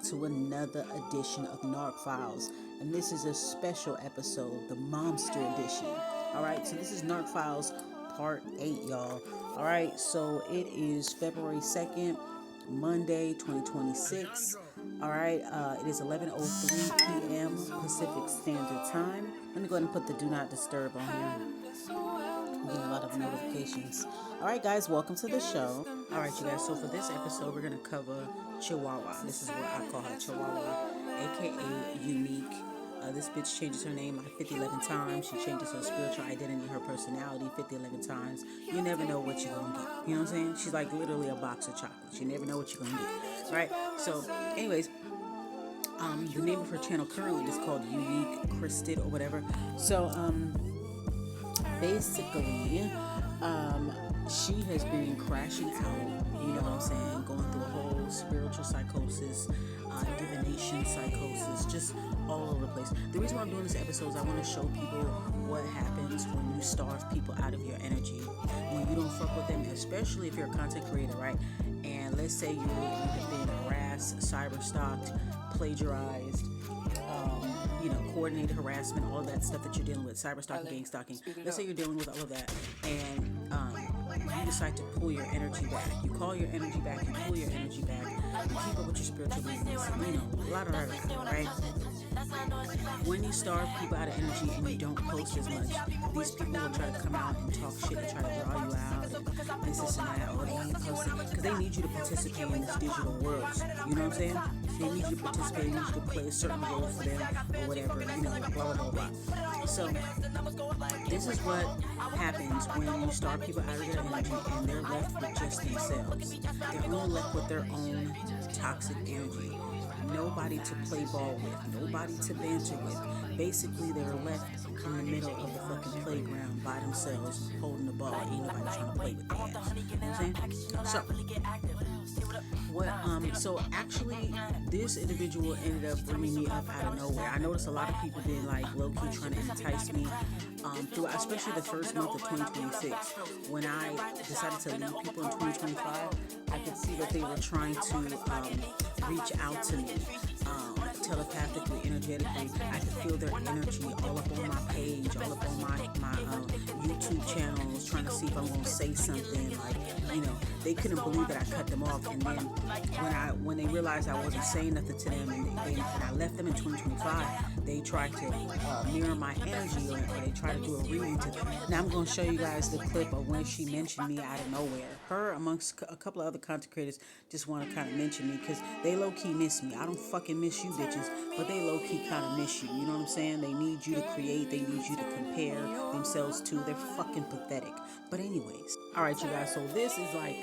to another edition of Narc Files, and this is a special episode, the Momster edition. Alright, so this is Narc Files Part 8, y'all. Alright, so it is February 2nd, Monday, 2026. Alright, it is 11:03 p.m. Pacific Standard Time. Let me go ahead and put the Do Not Disturb on here. I'm getting a lot of notifications. Alright guys, welcome to the show. Alright you guys, so for this episode we're going to cover Chihuahua. This is what I call her, Chihuahua, aka Youniques. This bitch changes her name like 50-11 times. She changes her spiritual identity, her personality 50-11 times. You never know what you're going to get. You know what I'm saying? She's like literally a box of chocolates. You never know what you're going to get. Right? So anyways, the name of her channel currently is called Youniques Christed or whatever. So basically, she has been crashing out, you know what I'm saying, going through a whole spiritual psychosis, divination psychosis, just all over the place. The reason why I'm doing this episode is I want to show people what happens when you starve people out of your energy, when you don't fuck with them, especially if you're a content creator, right? And let's say you have been harassed, cyber stalked, plagiarized, coordinated harassment, all that stuff that you're dealing with, cyber stalking, gang stalking. Let's say you're dealing with all of that, and you decide to pull your energy back. You call your energy back, you pull your energy back, you keep up with your spiritual business, a lot of that, right? When you starve people out of energy and you don't post as much, these people will try to come out and talk shit and try to draw you out and this and that, or they ain't posting, because they need you to participate in this digital world. You know what I'm saying? They need you to participate, they need you to play a certain role for them, or whatever, blah, blah, blah. So, this is what happens when you starve people out of their energy and they're left with just themselves. They're all left with their own toxic energy. Nobody to play ball with, nobody to banter with. Basically, they're left in the middle of the fucking playground by themselves, holding the ball. Ain't nobody trying to play with their ass. You know what I'm saying? So actually, this individual ended up bringing me up out of nowhere. I noticed a lot of people been like low-key trying to entice me throughout, especially the first month of 2026. When I decided to leave people in 2025, I could see that they were trying to reach out to me telepathically, energetically. I could feel their energy all up on my page, all up on my YouTube channels, trying to see if I'm going to say something. Like, they couldn't believe that I cut them off. And then when they realized I wasn't saying nothing to them, and I left them in 2025, they tried to mirror my energy, or they tried to do a reading to them. Now I'm going to show you guys the clip of when she mentioned me out of nowhere. Her, amongst a couple of other content creators, just want to kind of mention me because they low-key miss me. I don't fucking miss you bitches, but they low-key kind of miss you. You know what I'm saying? They need you to create. They need you to compare themselves to. They're fucking pathetic. But anyways, all right, you guys. So this is like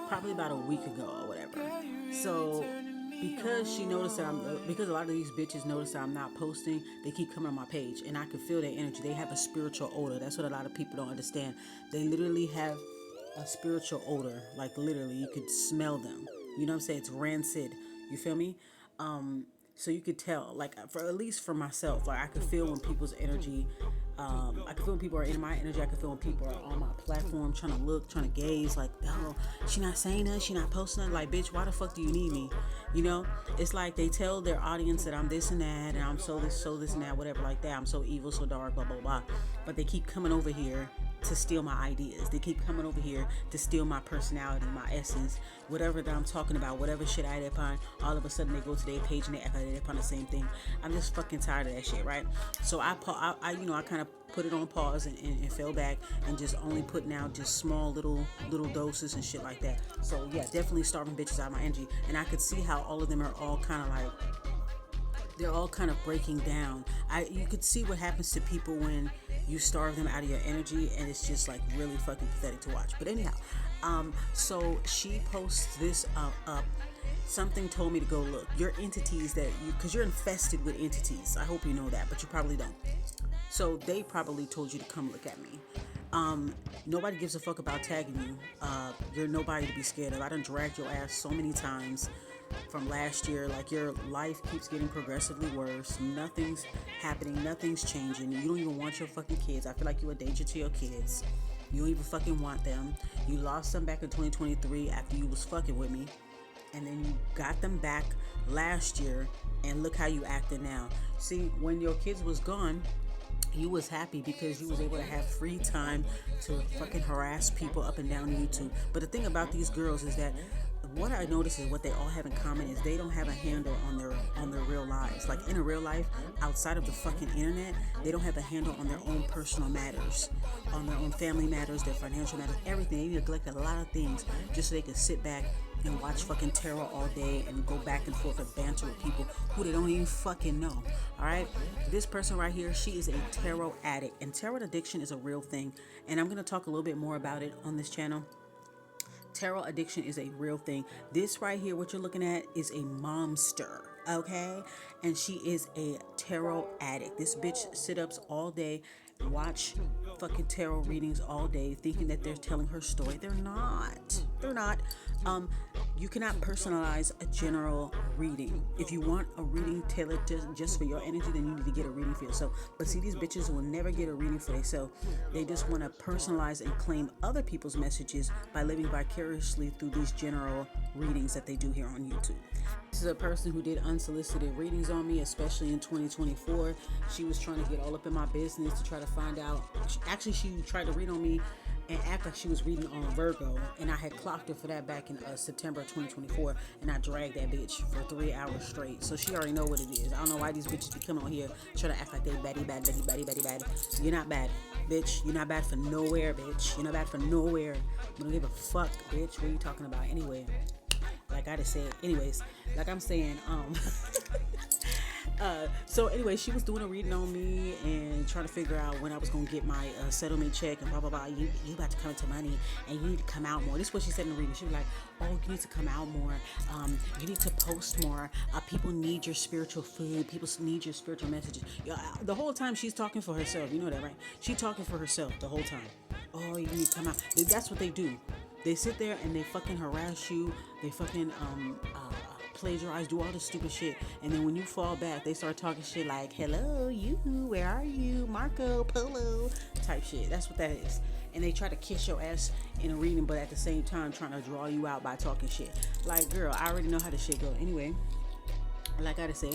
probably about a week ago or whatever. So because she noticed that because a lot of these bitches notice that I'm not posting, they keep coming on my page, and I can feel their energy. They have a spiritual odor. That's what a lot of people don't understand. They literally have a spiritual odor. Like literally, you could smell them. You know what I'm saying? It's rancid. You feel me? So you could tell, like, at least for myself, like I could feel when people's energy, I could feel when people are in my energy. I could feel when people are on my platform trying to look, trying to gaze, like, oh, she not saying nothing, she not posting nothing. Like, bitch, why the fuck do you need me? It's like they tell their audience that I'm this and that, and I'm so this and that, whatever, like that. I'm so evil, so dark, blah, blah, blah. But they keep coming over here to steal my ideas. They keep coming over here to steal my personality, my essence, whatever that I'm talking about, whatever shit I add upon. All of a sudden they go to their page and they act like they're upon the same thing. I'm just fucking tired of that shit, right? So I kind of put it on pause and fell back and just only putting out just small little doses and shit like that. So yeah, definitely starving bitches out of my energy. And I could see how all of them are all kind of like, they're all kind of breaking down. You could see what happens to people when you starve them out of your energy, and it's just like really fucking pathetic to watch. But anyhow, so she posts this up. Something told me to go look. Your entities because you're infested with entities. I hope you know that, but you probably don't. So they probably told you to come look at me. Nobody gives a fuck about tagging you. You're nobody to be scared of. I done dragged your ass so many times from last year. Like, your life keeps getting progressively worse. Nothing's happening. Nothing's changing. You don't even want your fucking kids. I feel like you're a danger to your kids. You don't even fucking want them. You lost them back in 2023 after you was fucking with me. and then you got them back last year, and look how you acting now. See, when your kids was gone, you was happy because you was able to have free time to fucking harass people up and down YouTube. But the thing about these girls is that what I notice is what they all have in common is they don't have a handle on their real lives. Like in a real life, outside of the fucking internet, they don't have a handle on their own personal matters, on their own family matters, their financial matters, everything. They neglect a lot of things just so they can sit back and watch fucking tarot all day and go back and forth and banter with people who they don't even fucking know. Alright? This person right here, she is a tarot addict, and tarot addiction is a real thing, and I'm going to talk a little bit more about it on this channel. Tarot addiction is a real thing. This right here, what you're looking at, is a momster, okay? And she is a tarot addict. This bitch sit-ups all day, watch fucking tarot readings all day, thinking that they're telling her story. They're not. They're not. You cannot personalize a general reading. If you want a reading tailored just for your energy, then you need to get a reading for yourself. But see, these bitches will never get a reading for themselves. They just want to personalize and claim other people's messages by living vicariously through these general readings that they do here on YouTube. This is a person who did unsolicited readings on me, especially in 2024. She was trying to get all up in my business to try to find out. Actually, she tried to read on me and act like she was reading on Virgo, and I had clocked her for that back in September 2024, and I dragged that bitch for 3 hours straight. So she already know what it is. I don't know why these bitches be coming on here trying to act like they baddie bad. You're not bad, bitch. You're not bad for nowhere, bitch. You're not bad for nowhere. You don't give a fuck, bitch. What are you talking about anyway? Like I just said, anyways, like I'm saying, so anyway, she was doing a reading on me and trying to figure out when I was going to get my settlement check and blah, blah, blah. You about to come into money and you need to come out more. This is what she said in the reading. She was like, oh, you need to come out more. You need to post more. People need your spiritual food. People need your spiritual messages. The whole time she's talking for herself. You know that, right? She's talking for herself the whole time. Oh, you need to come out. That's what they do. They sit there and they fucking harass you. They fucking plagiarize, do all this stupid shit, and then when you fall back, they start talking shit like, hello, you, where are you, Marco Polo, type shit. That's what that is. And they try to kiss your ass in a reading, but at the same time trying to draw you out by talking shit. Like, girl, I already know how this shit go. Anyway, like I said,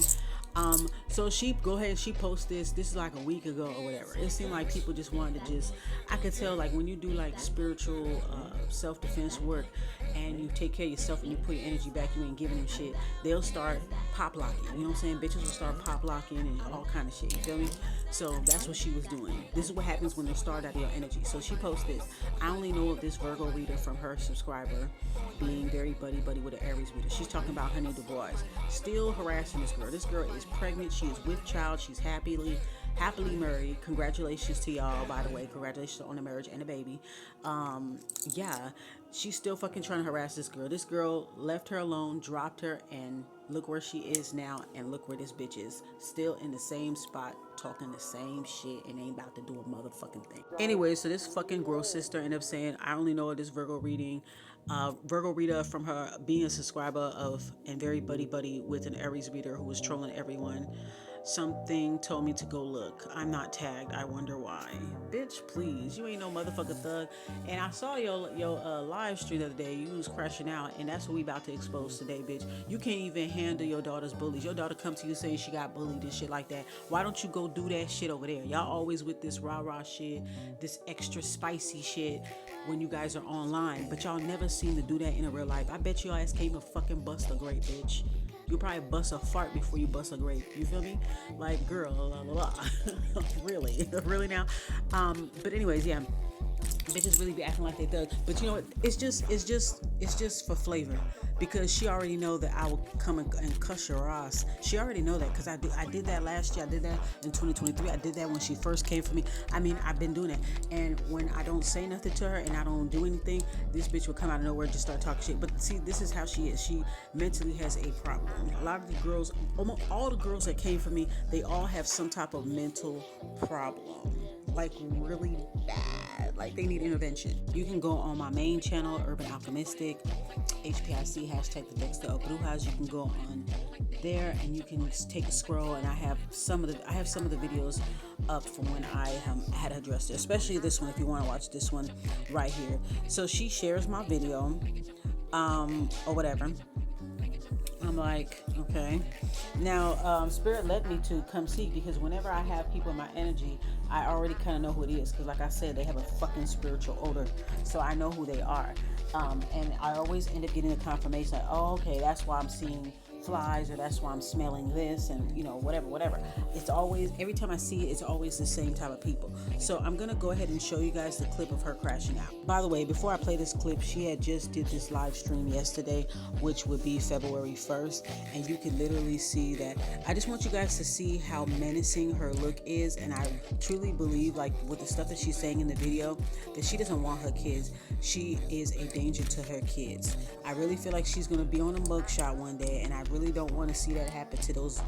so she go ahead and she posts this is like a week ago or whatever. It seemed like people just wanted to I could tell, like, when you do like spiritual self-defense work and you take care of yourself and you put your energy back, you ain't giving them shit, they'll start pop locking. You know what I'm saying? Bitches will start pop locking and all kind of shit. You feel me? So that's what she was doing. This is what happens when they start out of your energy. So she posts this. I only know of this Virgo reader from her subscriber being very buddy with an Aries reader. She's talking about Honey DuBois. Still harassing this girl. This girl is pregnant. She is with child. She's happily married. Congratulations to y'all, by the way. Congratulations on the marriage and the baby. Yeah, she's still fucking trying to harass this girl. This girl left her alone, dropped her, and look where she is now, and look where this bitch is. Still in the same spot, talking the same shit, and ain't about to do a motherfucking thing. Anyway, so this fucking girl sister ended up saying, I only know this Virgo reading. Virgo reader from her being a subscriber of and very buddy with an Aries reader who was trolling everyone. Something told me to go look. I'm not tagged. I wonder why. Bitch, please. You ain't no motherfucking thug. And I saw your live stream the other day. You was crashing out, and that's what we about to expose today, bitch. You can't even handle your daughter's bullies. Your daughter come to you saying she got bullied and shit like that. Why don't you go do that shit over there? Y'all always with this rah-rah shit, this extra spicy shit when you guys are online, but y'all never seem to do that in a real life. I bet your ass came to fucking bust a grape, bitch. You probably bust a fart before you bust a grape. You feel me? Like, girl, blah, blah, blah. really now. But anyways, yeah. Bitches really be acting like they thug. But you know what? It's just for flavor. Because she already know that I will come and cuss your ass. She already know that because I did that last year. I did that in 2023. I did that when she first came for me. I mean, I've been doing it. And when I don't say nothing to her and I don't do anything, this bitch will come out of nowhere and just start talking shit. But see, this is how she is. She mentally has a problem. A lot of the girls, almost all the girls that came for me, they all have some type of mental problem. Like really bad. Like they need intervention. You can go on my main channel, Urban Alchemistic, HPIC, hashtag the Dexter of Brujas. You can go on there and you can take a scroll, and I have some of the videos up from when I had addressed it, especially this one if you want to watch this one right here. So she shares my video or whatever, I'm like, okay. Now, Spirit led me to come seek because whenever I have people in my energy, I already kind of know who it is. Because, like I said, they have a fucking spiritual odor, so I know who they are. And I always end up getting a confirmation like, oh, okay, that's why I'm seeing flies, or that's why I'm smelling this, and whatever. It's always, every time I see it, it's always the same type of people. So I'm gonna go ahead and show you guys the clip of her crashing out. By the way, before I play this clip, she had just did this live stream yesterday, which would be February 1st, and you can literally see that. I just want you guys to see how menacing her look is, and I truly believe, like with the stuff that she's saying in the video, that she doesn't want her kids. She is a danger to her kids. I really feel like she's gonna be on a mugshot one day, and I really don't want to see that happen to those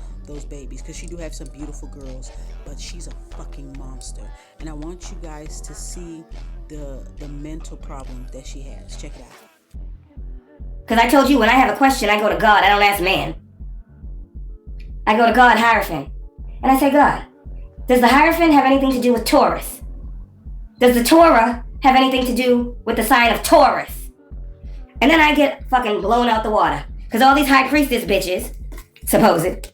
babies, because she do have some beautiful girls, but she's a fucking monster. And I want you guys to see the mental problem that she has. Check it out. Because I told you, when I have a question, I go to God. I don't ask man. I go to God, Hierophant, and I say, God, does the Hierophant have anything to do with Taurus? Does the Torah have anything to do with the sign of Taurus? And then I get fucking blown out the water. Because all these high priestess bitches, supposed,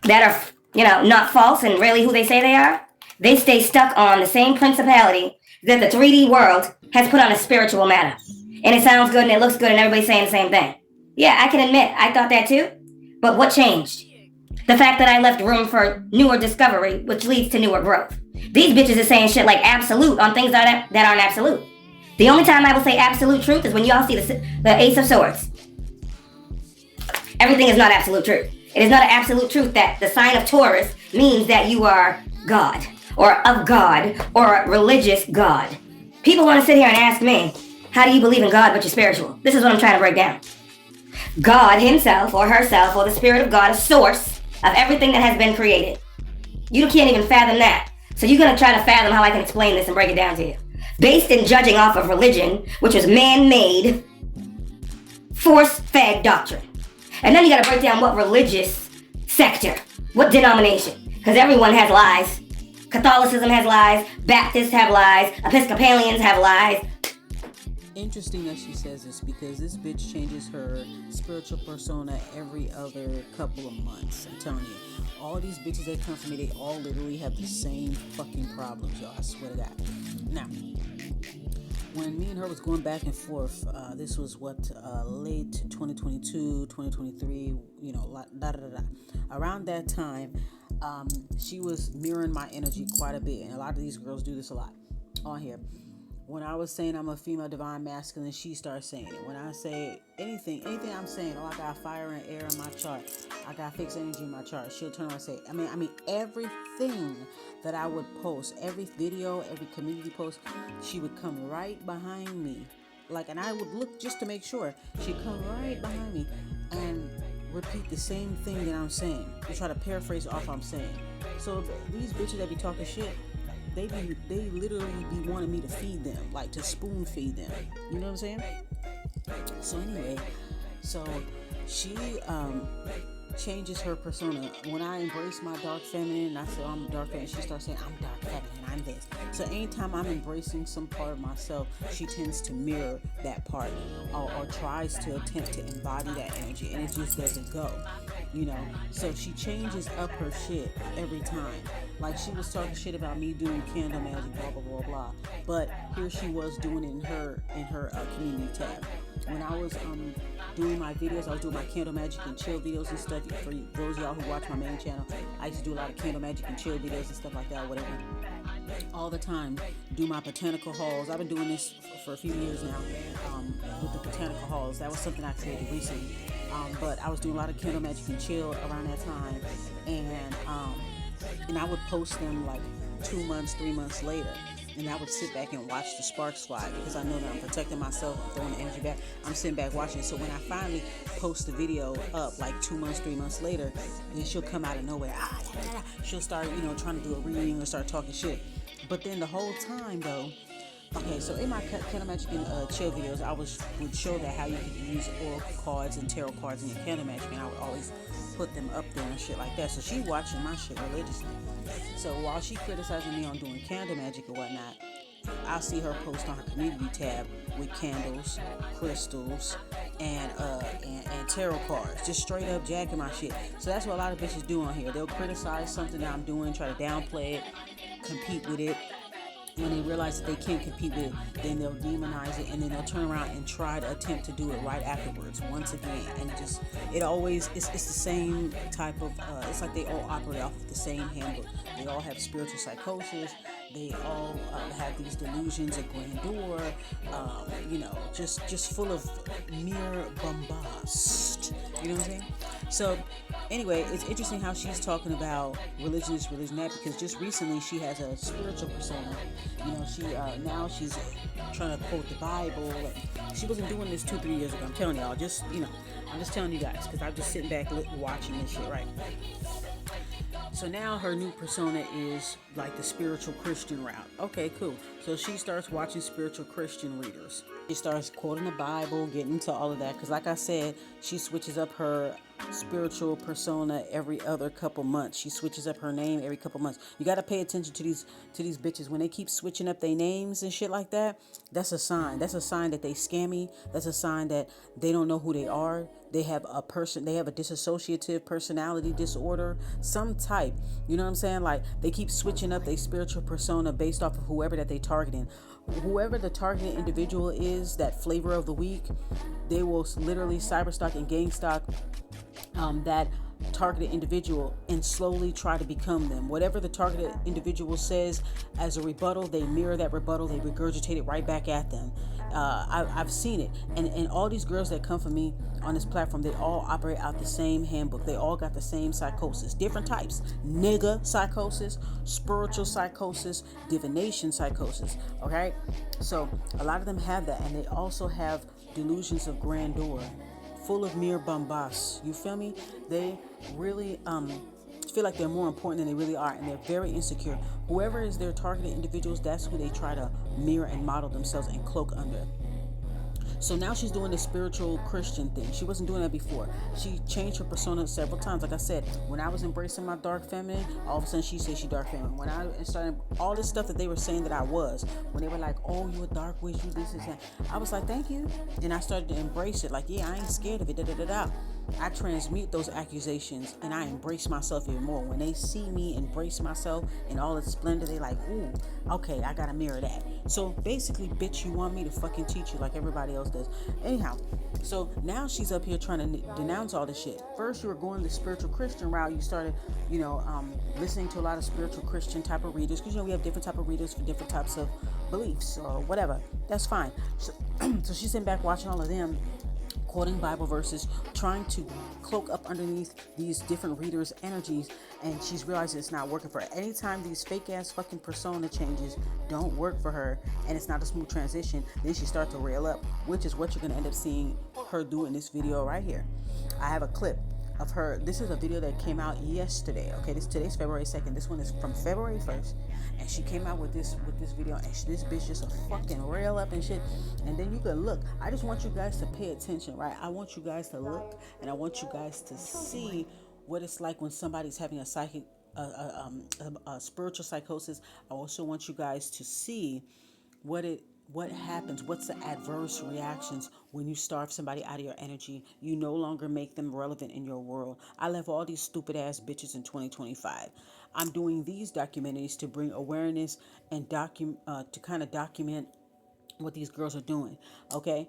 that are, not false and really who they say they are, they stay stuck on the same principality that the 3D world has put on a spiritual matter. And it sounds good and it looks good and everybody's saying the same thing. Yeah, I can admit, I thought that too. But what changed? The fact that I left room for newer discovery, which leads to newer growth. These bitches are saying shit like absolute on things that aren't absolute. The only time I will say absolute truth is when y'all see the Ace of Swords. Everything is not absolute truth. It is not an absolute truth that the sign of Taurus means that you are God, or of God, or a religious God. People want to sit here and ask me, how do you believe in God but you're spiritual? This is what I'm trying to break down. God himself, or herself, or the spirit of God, is source of everything that has been created. You can't even fathom that. So you're going to try to fathom how I can explain this and break it down to you. Based in judging off of religion, which was man-made, force-fed doctrine. And then you gotta break down what religious sector, what denomination, because everyone has lies. Catholicism has lies, Baptists have lies, Episcopalians have lies. Interesting that she says this, because this bitch changes her spiritual persona every other couple of months. I'm telling you, all these bitches that come from me, they all literally have the same fucking problems, y'all. I swear to God. Now, when me and her was going back and forth, this was late 2022, 2023, around that time, she was mirroring my energy quite a bit, and a lot of these girls do this a lot on here. When I was saying I'm a female divine masculine, she starts saying it. When I say anything I'm saying, I got fire and air in my chart, I got fixed energy in my chart, she'll turn around and say, I mean everything that I would post, every video, every community post, she would come right behind me, and I would look just to make sure. She'd come right behind me and repeat the same thing that I'm saying, to try to paraphrase off I'm saying. So these bitches that be talking shit, they literally be wanting me to feed them, like to spoon feed them. You know what I'm saying? So anyway, she changes her persona. When I embrace my dark feminine, I say, oh, I'm dark feminine, she starts saying, I'm dark feminine, I'm this. So anytime I'm embracing some part of myself, she tends to mirror that part, or tries to attempt to embody that energy, and it just doesn't go. So she changes up her shit every time. Like, she was talking shit about me doing candle magic, blah blah blah blah, but here she was doing it in her community tab. When I was doing my videos, I was doing my candle magic and chill videos and stuff. For those of y'all who watch my main channel, I used to do a lot of candle magic and chill videos and stuff like that, whatever, all the time. Do my botanical hauls. I've been doing this for a few years now, with the botanical hauls. That was something I created recently, but I was doing a lot of candle magic and chill around that time, and I would post them like 2 months, 3 months later. And I would sit back and watch the sparks fly, because I know that I'm protecting myself, I'm throwing the energy back. I'm sitting back watching it. So when I finally post the video up like 2 months, 3 months later, then she'll come out of nowhere. She'll start, trying to do a reading or start talking shit. But then the whole time though, okay, so in my candle magic and chill videos, I would show that how you could use oracle cards and tarot cards in your candle magic, and I would always put them up there and shit like that. So she watching my shit religiously. So while she criticizing me on doing candle magic or whatnot, I'll see her post on her community tab with candles, crystals, and tarot cards, just straight up jacking my shit. So that's what a lot of bitches do on here. They'll criticize something that I'm doing, try to downplay it, compete with it. When they realize that they can't compete with it, then they'll demonize it, and then they'll turn around and try to attempt to do it right afterwards once again. And it always it's the same type of it's like they all operate off of the same handbook. They all have spiritual psychosis. They all have these delusions of grandeur, just full of mere bombast. You know what I'm saying? So anyway, it's interesting how she's talking about religion, this religion, that, because just recently she has a spiritual persona. She now she's trying to quote the Bible. She wasn't doing this 2-3 years ago. I'm telling y'all, I'm just telling you guys because I'm just sitting back watching this shit, right? So now her new persona is like the spiritual Christian route. Okay, cool. So she starts watching spiritual Christian readers. She starts quoting the Bible, getting into all of that. Because like I said, she switches up her spiritual persona every other couple months. She switches up her name every couple months. You got to pay attention to these bitches. When they keep switching up their names and shit like that, that's a sign. That's a sign that they scammy. That's a sign that they don't know who they are. They have a dissociative personality disorder, some type. You know what I'm saying? Like they keep switching up their spiritual persona based off of whoever that they targeting. Whoever the targeted individual is, that flavor of the week, they will literally cyberstalk and gang stalk that targeted individual and slowly try to become them. Whatever the targeted individual says as a rebuttal, they mirror that rebuttal, they regurgitate it right back at them. I've seen it. And all these girls that come for me on this platform, they all operate out the same handbook. They all got the same psychosis, different types. Nigga psychosis, spiritual psychosis, divination psychosis. Okay? So a lot of them have that, and they also have delusions of grandeur, full of mere bombast. You feel me? They really feel like they're more important than they really are, and they're very insecure. Whoever is their targeted individuals, that's who they try to mirror and model themselves and cloak under. So now she's doing the spiritual Christian thing. She wasn't doing that before. She changed her persona several times. Like I said, when I was embracing my dark feminine, all of a sudden she said she dark feminine. When I started all this stuff that they were saying that I was, when they were like, oh, you a dark witch, you this and that, I was like, thank you. And I started to embrace it. Like, yeah, I ain't scared of it. I transmute those accusations and I embrace myself even more. When they see me embrace myself in all its splendor, they like, ooh, okay, I gotta mirror that. So basically, bitch, you want me to fucking teach you like everybody else does. Anyhow, so now she's up here trying to denounce all this shit. First, you were going the spiritual Christian route. You started, listening to a lot of spiritual Christian type of readers, because we have different type of readers for different types of beliefs or whatever. That's fine. So, so she's sitting back watching all of them, quoting Bible verses, trying to cloak up underneath these different readers' energies, and she's realizing it's not working for her. Anytime these fake ass fucking persona changes don't work for her, and it's not a smooth transition, then she starts to rail up, which is what you're gonna end up seeing her do in this video right here. I have a clip of her. This is a video that came out yesterday. Okay, today's February 2nd. This one is from February 1st, and she came out with this video, and this bitch just a fucking rail up and shit. And then you can look. I just want you guys to pay attention, right? I want you guys to look, and I want you guys to see what it's like when somebody's having a psychic, a spiritual psychosis. I also want you guys to see what happens, what's the adverse reactions when you starve somebody out of your energy. You no longer make them relevant in your world. I left all these stupid ass bitches in 2025. I'm doing these documentaries to bring awareness and to kind of document what these girls are doing, okay?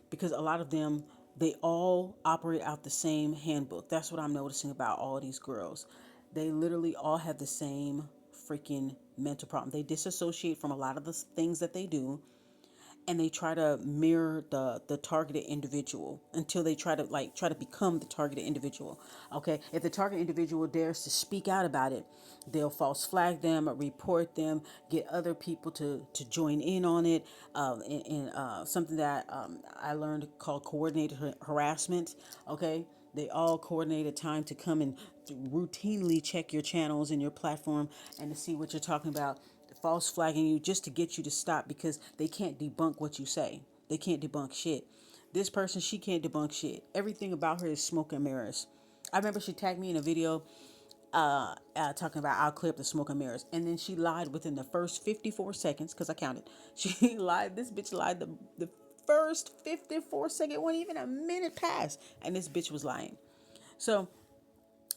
Because a lot of them, they all operate out the same handbook. That's what I'm noticing about all these girls. They literally all have the same freaking mental problem. They disassociate from a lot of the things that they do, and they try to mirror the targeted individual until they try to become the targeted individual. Okay, if the target individual dares to speak out about it, they'll false flag them or report them, get other people to join in on it, in something that I learned called coordinated harassment. Okay, they all coordinate a time to come and routinely check your channels and your platform and to see what you're talking about, false flagging you just to get you to stop, because they can't debunk what you say. They can't debunk shit. This person, she can't debunk shit. Everything about her is smoke and mirrors. I remember she tagged me in a video talking about I'll clear up the smoke and mirrors, and then she lied within the first 54 seconds, because I counted. She lied. This bitch lied the first 54 seconds, wasn't even a minute past, and this bitch was lying. So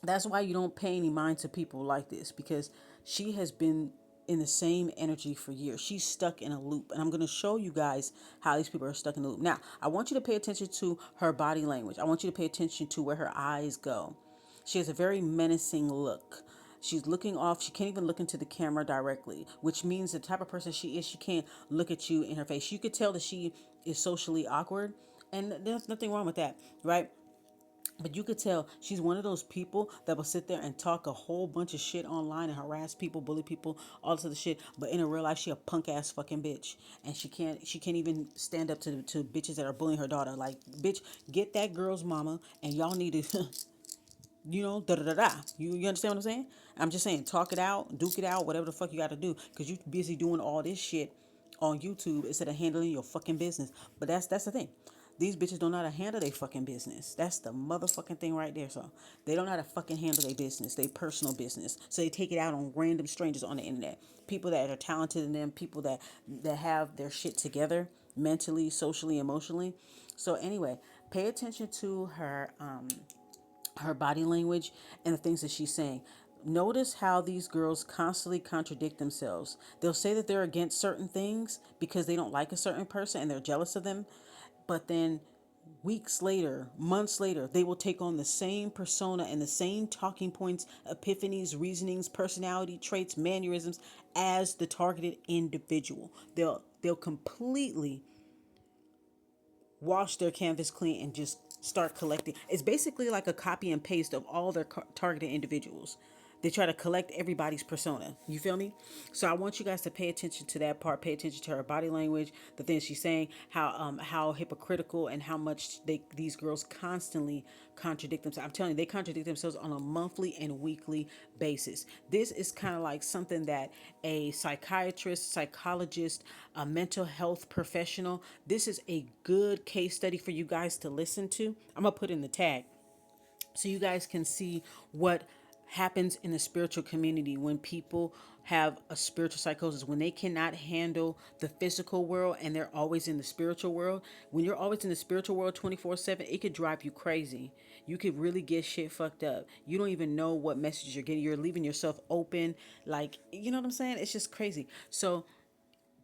that's why you don't pay any mind to people like this, because she has been in the same energy for years. She's stuck in a loop, and I'm going to show you guys how these people are stuck in a loop. Now, I want you to pay attention to her body language. I want you to pay attention to where her eyes go. She has a very menacing look. She's looking off. She can't even look into the camera directly, which means the type of person she is, she can't look at you in her face. You could tell that she is socially awkward, and there's nothing wrong with that, right? But you could tell she's one of those people that will sit there and talk a whole bunch of shit online and harass people, bully people, all this other shit. But in real life, she a punk ass fucking bitch, and she can't even stand up to bitches that are bullying her daughter. Like, bitch, get that girl's mama, and y'all need to da da da da. You understand what I'm saying? I'm just saying, talk it out, duke it out, whatever the fuck you got to do, because you busy doing all this shit on YouTube instead of handling your fucking business. But that's the thing. These bitches don't know how to handle their fucking business. That's the motherfucking thing right there. So they don't know how to fucking handle their business, their personal business. So they take it out on random strangers on the internet. People that are talented in them, people that have their shit together mentally, socially, emotionally. So anyway, pay attention to her body language and the things that she's saying. Notice how these girls constantly contradict themselves. They'll say that they're against certain things because they don't like a certain person and they're jealous of them. But then weeks later, months later, they will take on the same persona and the same talking points, epiphanies, reasonings, personality traits, mannerisms as the targeted individual. They'll completely wash their canvas clean and just start collecting. It's basically like a copy and paste of all their targeted individuals. They try to collect everybody's persona. You feel me? So I want you guys to pay attention to that part. Pay attention to her body language, the things she's saying, how hypocritical and how much these girls constantly contradict themselves. I'm telling you, they contradict themselves on a monthly and weekly basis. This is kind of like something that a psychiatrist, psychologist, a mental health professional, this is a good case study for you guys to listen to. I'm going to put in the tag so you guys can see what happens in the spiritual community when people have a spiritual psychosis, when they cannot handle the physical world and they're always in the spiritual world. When you're always in the spiritual world 24/7, it could drive you crazy. You could really get shit fucked up. You don't even know what messages you're getting. You're leaving yourself open. Like, you know what I'm saying? It's just crazy. So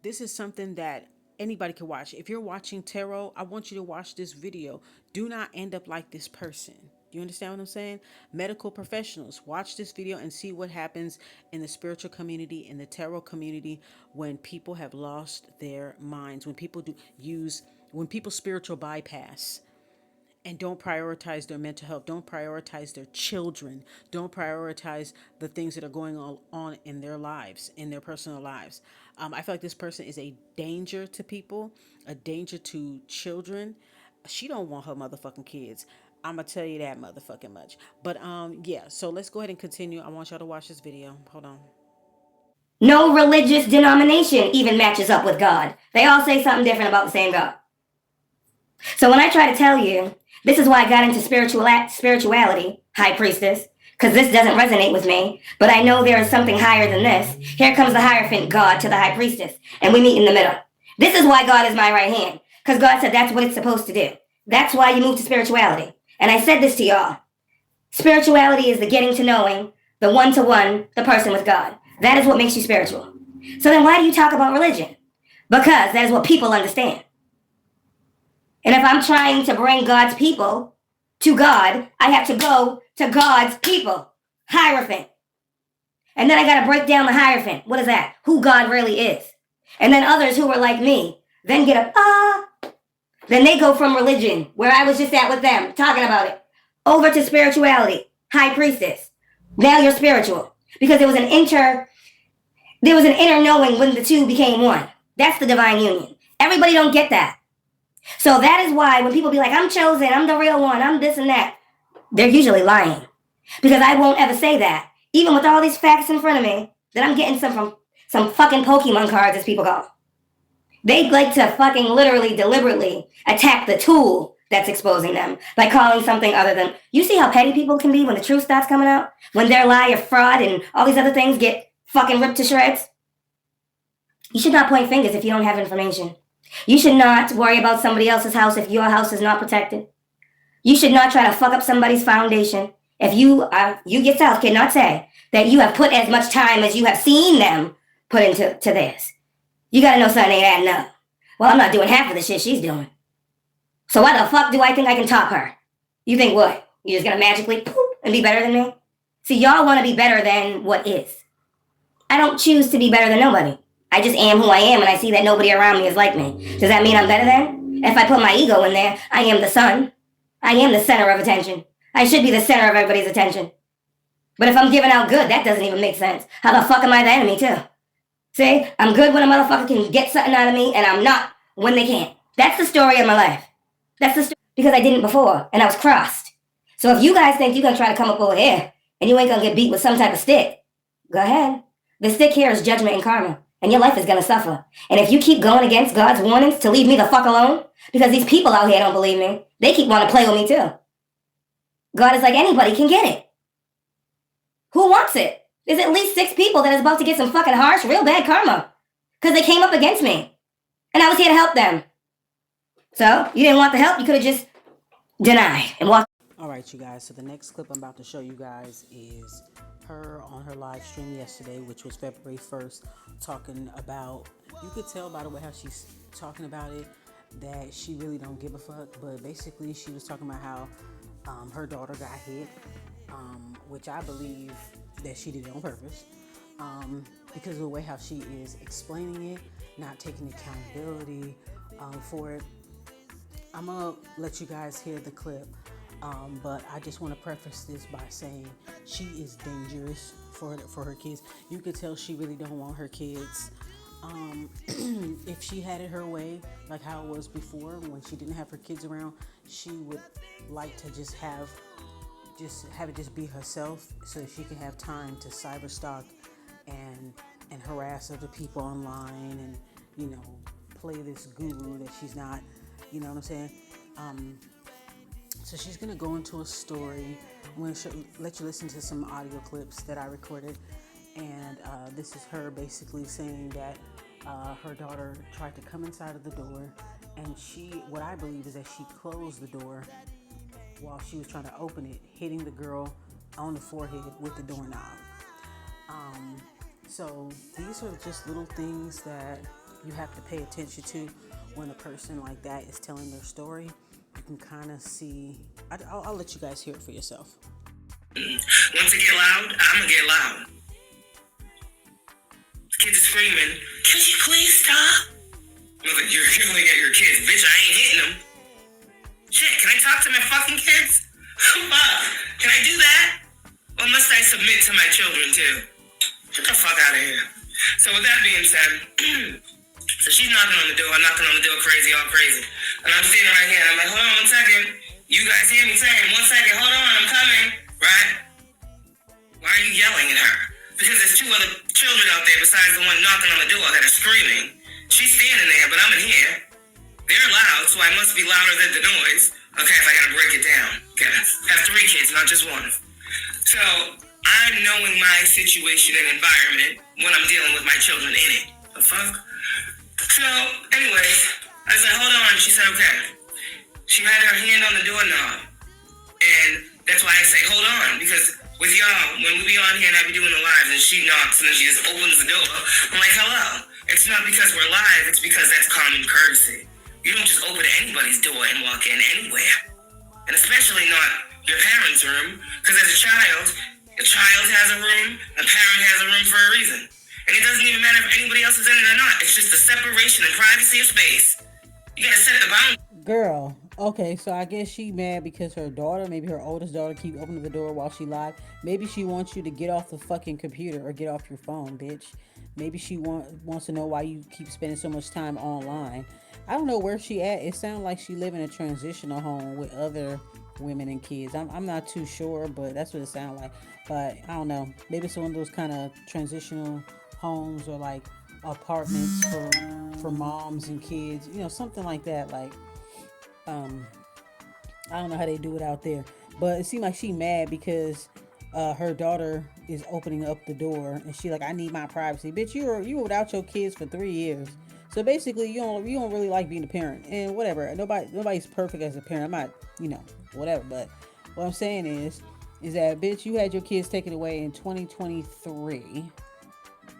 this is something that anybody can watch. If you're watching tarot, I want you to watch this video. Do not end up like this person. You understand what I'm saying? Medical professionals, watch this video and see what happens in the spiritual community, in the tarot community, when people have lost their minds, when people when people spiritual bypass and don't prioritize their mental health, don't prioritize their children, don't prioritize the things that are going on in their lives, in their personal lives. I feel like this person is a danger to people, a danger to children. She don't want her motherfucking kids. I'm gonna tell you that motherfucking much. But yeah, so let's go ahead and continue. I want y'all to watch this video. Hold on. No religious denomination even matches up with God. They all say something different about the same God. So when I try to tell you, this is why I got into spirituality, high priestess, because this doesn't resonate with me, but I know there is something higher than this. Here comes the Hierophant God to the high priestess, and we meet in the middle. This is why God is my right hand, because God said that's what it's supposed to do. That's why you move to spirituality. And I said this to y'all. Spirituality is the getting to knowing, the one-to-one, the person with God. That is what makes you spiritual. So then why do you talk about religion? Because that is what people understand. And if I'm trying to bring God's people to God, I have to go to God's people. Hierophant. And then I got to break down the Hierophant. What is that? Who God really is. And then others who are like me then get up, Then they go from religion, where I was just at with them, talking about it, over to spirituality, high priestess. Now you're spiritual. Because there was an inner knowing when the two became one. That's the divine union. Everybody don't get that. So that is why when people be like, I'm chosen, I'm the real one, I'm this and that, they're usually lying. Because I won't ever say that. Even with all these facts in front of me, that I'm getting from some fucking Pokemon cards, as people call them. They like to fucking literally, deliberately attack the tool that's exposing them by calling something other than... You see how petty people can be when the truth starts coming out? When their lie or fraud and all these other things get fucking ripped to shreds? You should not point fingers if you don't have information. You should not worry about somebody else's house if your house is not protected. You should not try to fuck up somebody's foundation. If you yourself cannot say that you have put as much time as you have seen them put into this. You gotta know something ain't adding up. Well, I'm not doing half of the shit she's doing. So why the fuck do I think I can top her? You think what? You're just gonna magically poop and be better than me? See, y'all wanna be better than what is. I don't choose to be better than nobody. I just am who I am, and I see that nobody around me is like me. Does that mean I'm better than? If I put my ego in there, I am the sun. I am the center of attention. I should be the center of everybody's attention. But if I'm giving out good, that doesn't even make sense. How the fuck am I the enemy, too? See, I'm good when a motherfucker can get something out of me, and I'm not when they can't. That's the story of my life. That's the story because I didn't before, and I was crossed. So if you guys think you're going to try to come up over here, and you ain't going to get beat with some type of stick, go ahead. The stick here is judgment and karma, and your life is going to suffer. And if you keep going against God's warnings to leave me the fuck alone, because these people out here don't believe me, they keep wanting to play with me too. God is like, anybody can get it. Who wants it? There's at least 6 people that is about to get some fucking harsh, real bad karma. Because they came up against me. And I was here to help them. So, you didn't want the help, you could have just denied and walked. Alright, you guys, so the next clip I'm about to show you guys is her on her live stream yesterday, which was February 1st, talking about, you could tell by the way how she's talking about it, that she really don't give a fuck, but basically she was talking about how her daughter got hit, which I believe that she did it on purpose, because of the way how she is explaining it, not taking accountability for it. I'm gonna let you guys hear the clip, but I just want to preface this by saying she is dangerous for her kids. You could tell she really don't want her kids. If she had it her way, like how it was before when she didn't have her kids around, she would like to just have it just be herself, so that she can have time to cyber stalk and harass other people online, and you know, play this guru that she's not. You know what I'm saying? So she's gonna go into a story. I'm gonna let you listen to some audio clips that I recorded, and this is her basically saying that her daughter tried to come inside of the door, and what I believe is that she closed the door while she was trying to open it, hitting the girl on the forehead with the doorknob. So these are just little things that you have to pay attention to when a person like that is telling their story. You can kind of see. I'll let you guys hear it for yourself. Once it get loud, I'm gonna get loud. The kids are screaming, "Can you please stop?" Mother, you're yelling at your kids. Bitch, I ain't hitting them. Shit, can I talk to my fucking kids? Fuck, can I do that? Or must I submit to my children too? Get the fuck out of here. So with that being said, so she's knocking on the door, all crazy. And I'm standing right here, and I'm like, hold on 1 second. You guys hear me saying, 1 second, hold on, I'm coming, right? Why are you yelling at her? Because there's 2 other children out there besides the one knocking on the door that are screaming. She's standing there, but I'm in here. They're loud, so I must be louder than the noise. Okay, if I gotta break it down. Okay, I have 3 kids, not just 1. So, I'm knowing my situation and environment when I'm dealing with my children in it. The fuck? So, anyways, I was like, hold on. She said, okay. She had her hand on the doorknob. And that's why I say, hold on. Because with y'all, when we be on here and I be doing the lives and she knocks and then she just opens the door, I'm like, hello. It's not because we're live. It's because that's common courtesy. You don't just open anybody's door and walk in anywhere. And especially not your parents' room. Because as a child has a room, a parent has a room for a reason. And it doesn't even matter if anybody else is in it or not. It's just the separation and privacy of space. You gotta set the boundary. Girl, okay, so I guess she mad because her daughter, maybe her oldest daughter, keep opening the door while she live. Maybe she wants you to get off the fucking computer or get off your phone, bitch. Maybe she wants to know why you keep spending so much time online. I don't know where she at. It sounds like she live in a transitional home with other women and kids. I'm not too sure, but that's what it sounds like. But I don't know. Maybe it's one of those kind of transitional homes or like apartments for moms and kids, you know, something like that. Like I don't know how they do it out there, but it seemed like she mad because her daughter is opening up the door and she like, I need my privacy. Bitch, you were without your kids for 3 years, So basically, you don't really like being a parent, and whatever. Nobody's perfect as a parent. I'm not, whatever. But what I'm saying is that bitch, you had your kids taken away in 2023,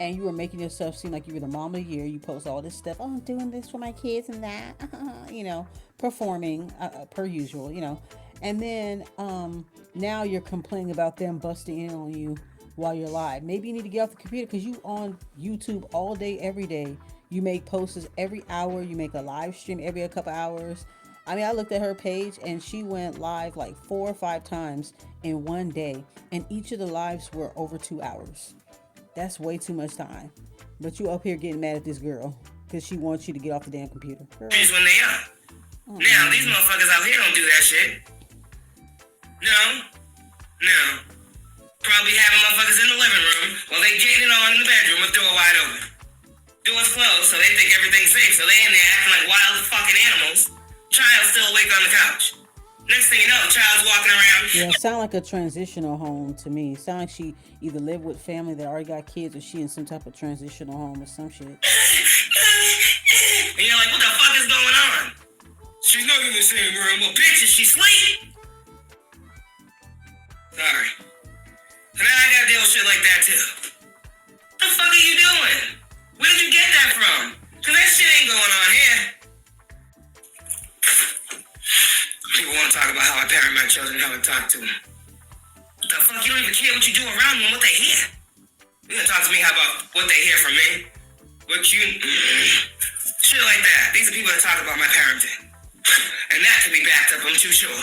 and you were making yourself seem like you were the mom of the year. You post all this stuff. Oh, I'm doing this for my kids and that. Performing per usual. And then now you're complaining about them busting in on you while you're live. Maybe you need to get off the computer because you on YouTube all day, every day. You make posts every hour. You make a live stream every couple hours. I mean, I looked at her page and she went live like 4 or 5 times in one day. And each of the lives were over 2 hours. That's way too much time. But you up here getting mad at this girl because she wants you to get off the damn computer. Girl. When they are. Now, these motherfuckers out here don't do that shit. No. Probably having motherfuckers in the living room while they getting it on in the bedroom with door wide open. Doors closed, so they think everything's safe. So they in there acting like wild fucking animals. Child still awake on the couch. Next thing you know, the child's walking around. Yeah, it sound like a transitional home to me. It sound like she either lived with family that already got kids or she in some type of transitional home or some shit. And you're like, what the fuck is going on? She's not in the same room. Well, bitch, is she asleep? Sorry. So now I gotta deal with shit like that too. What the fuck are you doing? Where did you get that from? Cause that shit ain't going on here. People want to talk about how I parent my children, how I talk to them. What the fuck? You don't even care what you do around them, what they hear. You gonna talk to me about what they hear from me? Shit like that. These are people that talk about my parenting. And that can be backed up, I'm too sure.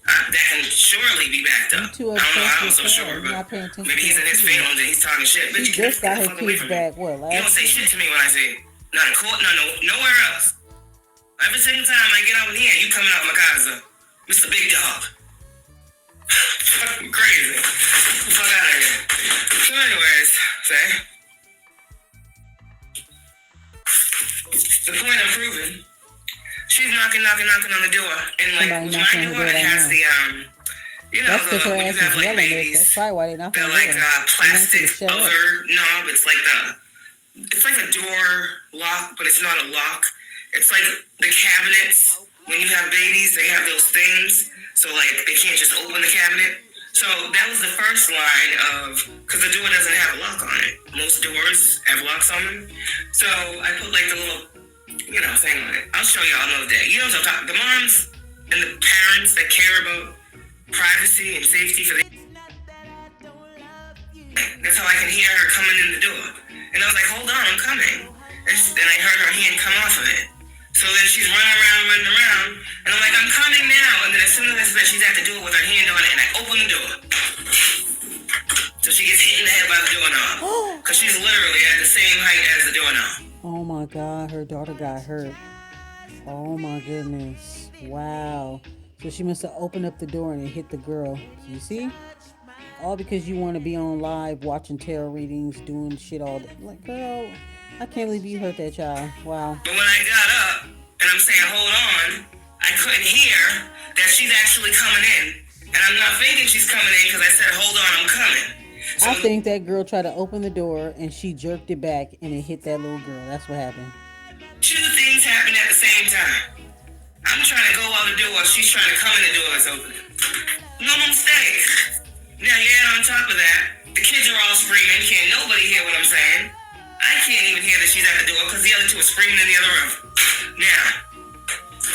That can surely be backed up. I don't know how I'm so sure, but maybe he's in his feelings and he's talking shit. But he just got his kids back, what, last You don't say shit to me when I say it. Not in court, nowhere else. Every single time I get out in here, you coming out my casa, Mr. Big Dog. Fucking crazy. Fuck out of here. So anyways, the point I'm proving, she's knocking on the door, and like with my door, it has the that's because her ass is yelling it. That's probably why they knocking on the door. Like plastic other knob. It's like a door lock, but it's not a lock. It's like the cabinets when you have babies, they have those things, so like they can't just open the cabinet. So that was the first line of, because the door doesn't have a lock on it. Most doors have locks on them. So I put like the little thing on it. I'll show y'all another day. You know what I'm talking about? The moms and the parents that care about privacy and safety for the... That's how I can hear her coming in the door. And I was like, hold on, I'm coming. And I heard her hand come off of it. So then she's running around, and I'm like, I'm coming now. And then as soon as I said, she's at the door with her hand on it, and I open the door. So she gets hit in the head by the doorknob. Because she's literally at the same height as the doorknob. Oh my God, her daughter got hurt. Oh my goodness. Wow. So she must have opened up the door and it hit the girl. You see? All because you want to be on live watching tarot readings, doing shit all day. Like, girl, I can't believe you hurt that child. Wow. But when I got up and I'm saying, hold on, I couldn't hear that she's actually coming in. And I'm not thinking she's coming in because I said, hold on, I'm coming. So, I think that girl tried to open the door and she jerked it back and it hit that little girl. That's what happened. 2 things happened at the same time. I'm trying to go out the door while she's trying to come in the door that's opening. No mistake. Now, on top of that, the kids are all screaming. Can't nobody hear what I'm saying. I can't even hear that she's at the door because the other 2 are screaming in the other room. Now,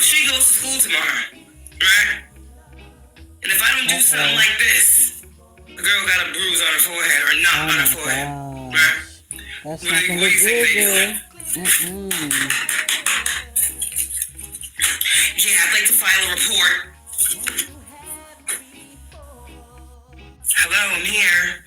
she goes to school tomorrow, right? And if I don't do something like this, the girl got a bruise on her forehead or a knot on her forehead, right? That's not gonna look good, girl. Yeah, I'd like to file a report. Hello, I'm here.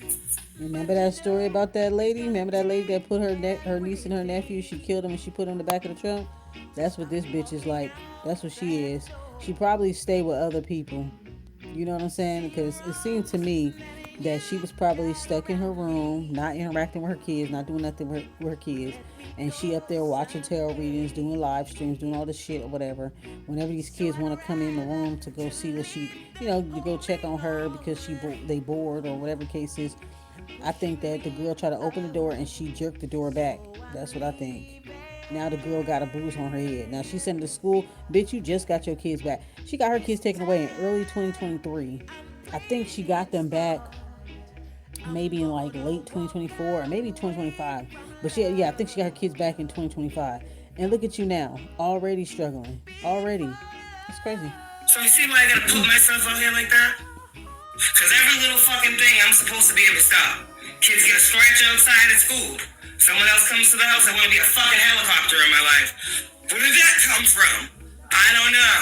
Remember that story about that lady? Remember that lady that put her niece and her nephew, she killed them and she put them in the back of the trunk? That's what this bitch is like. That's what she is. She probably stayed with other people. You know what I'm saying? Because it seemed to me that she was probably stuck in her room, not interacting with her kids, not doing nothing with her kids. And she up there watching tarot readings, doing live streams, doing all this shit or whatever. Whenever these kids want to come in the room to go see what she, to go check on her because they bored or whatever the case is. I think that the girl tried to open the door and she jerked the door back. That's what I think. Now the girl got a bruise on her head. Now she's sent to school. Bitch, you just got your kids back. She got her kids taken away in early 2023. I think she got them back maybe in like late 2024 or maybe 2025. But yeah, I think she got her kids back in 2025. And look at you now, already struggling. Already. It's crazy. So you see why I gotta put myself out here like that? Because every little fucking thing I'm supposed to be able to stop. Kids get a scratch outside at school. Someone else comes to the house, I want to be a fucking helicopter in my life. Where did that come from? I don't know.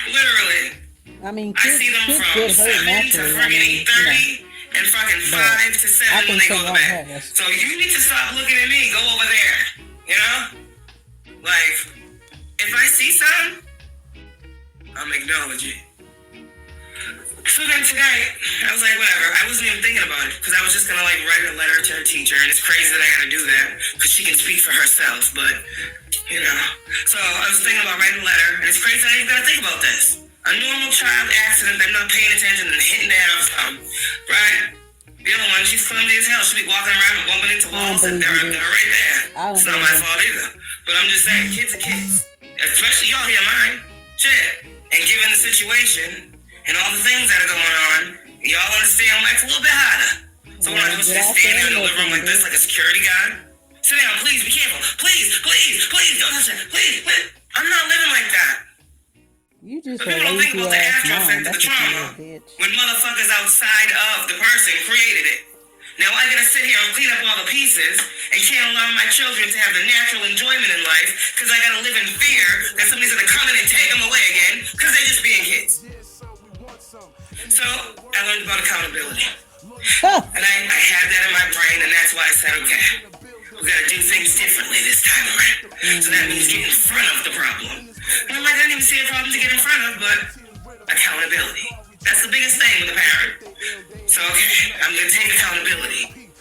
Literally. I mean, I see them from 7 to friggin' 8:30 and fucking 5 to 7 when they go to bed. So you need to stop looking at me. Go over there. You know? Like, if I see something, I'm acknowledging. So then today, I was like, whatever. I wasn't even thinking about it because I was just gonna like write a letter to her teacher, and it's crazy that I gotta do that because she can speak for herself. But you know, so I was thinking about writing a letter, and it's crazy that I even gotta think about this. A normal child accident, they're not paying attention and hitting their head off something, right? The other one, she's clumsy as hell. She'll be walking around and bumping into walls, and they're right there. It's not my fault either. But I'm just saying, kids are kids, especially y'all hear mine. Shit, and given the situation. And all the things that are going on, y'all understand life a little bit harder. So when I just stand there in the living room like this, like a security guard, sit down, please, be careful. Please, don't touch it. Please. I'm not living like that. You just people don't think about the after effect of the trauma when motherfuckers outside of the person created it. Now I gotta sit here and clean up all the pieces and can't allow my children to have the natural enjoyment in life because I gotta live in fear that somebody's gonna come in and take them away again because they're just being kids. So I learned about accountability. And I had that in my brain, and that's why I said, okay, we gotta do things differently this time around. So that means get in front of the problem. And I'm like, I didn't even see a problem to get in front of, but accountability. That's the biggest thing with a parent. So okay, I'm gonna take accountability.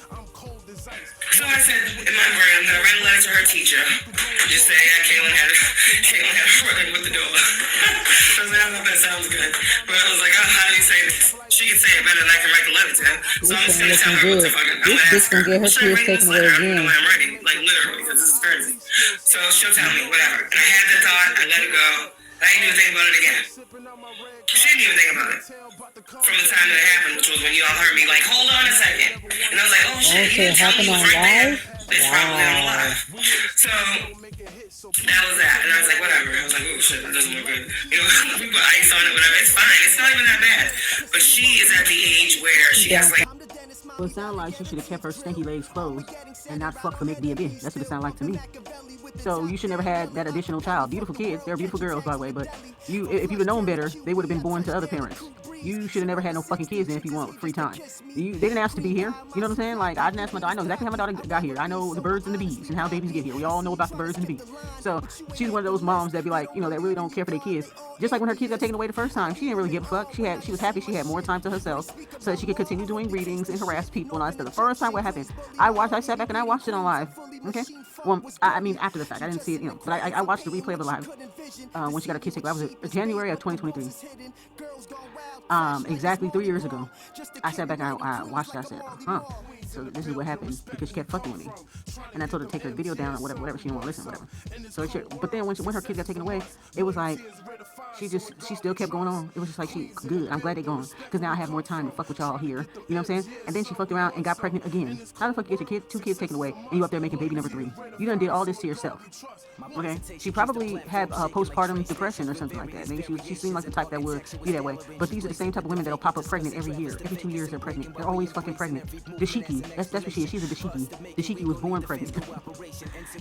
So I said, in my brain, I'm gonna write a letter to her teacher. Just say, yeah, Caitlin had a running with the door. I was like, I don't know if that sounds good. But I was like, oh, how do you say this? She can say it better than I can write the letter to her. So I'm just gonna tell her what the fuck I'm gonna ask her. Should I write this letter? I don't know why I'm writing. Like, literally, because this is crazy. So she'll tell me, whatever. And I had the thought, I let it go. I didn't even think about it again. She didn't even think about it. From the time that it happened, which was when you all heard me like, hold on a second. And I was like, oh shit, you didn't tell me you was right there. It's probably on live. So that was that. And I was like, whatever. I was like, oh shit, that doesn't look good. You know, we put ice on it, whatever. It's fine. It's not even that bad. But she is at the age where she has like... Well, it sounded like she should have kept her stinky legs closed and not fuck for Mick B&B. That's what it sounded like to me. So you should never had that additional child. Beautiful kids. They're beautiful girls, by the way. But if you'd have known better, they would have been born to other parents. You should have never had no fucking kids in if you want free time. They didn't ask to be here. You know what I'm saying? Like, I didn't ask my daughter. I know exactly how my daughter got here. I know the birds and the bees and how babies get here. We all know about the birds and the bees. So she's one of those moms that be like, you know, that really don't care for their kids. Just like when her kids got taken away the first time, she didn't really give a fuck. She was happy she had more time to herself so that she could continue doing readings and harass people and all that stuff. The first time what happened, I sat back and I watched it on live. Okay? Well, I mean, after the fact. I didn't see it, you know, but I watched the replay of it live when she got a kids taken away. That was January of 2023. Exactly 3 years ago. I sat back and I watched it. I said, so this is what happened because she kept fucking with me. And I told her to take her video down or whatever. She didn't want to listen, whatever. So but then when her kids got taken away, it was like, she still kept going on. It was just like, good. I'm glad they're gone. Because now I have more time to fuck with y'all here. You know what I'm saying? And then she fucked around and got pregnant again. How the fuck you get your two kids taken away and you up there making baby number 3? You done did all this to yourself. Okay? She probably had postpartum depression or something like that. Maybe she seemed like the type that would be that way. But these are the same type of women that'll pop up pregnant every year. Every 2 years they're pregnant. They're always fucking pregnant. Dashiki. That's what she is. She's a dashiki. Dashiki was born pregnant.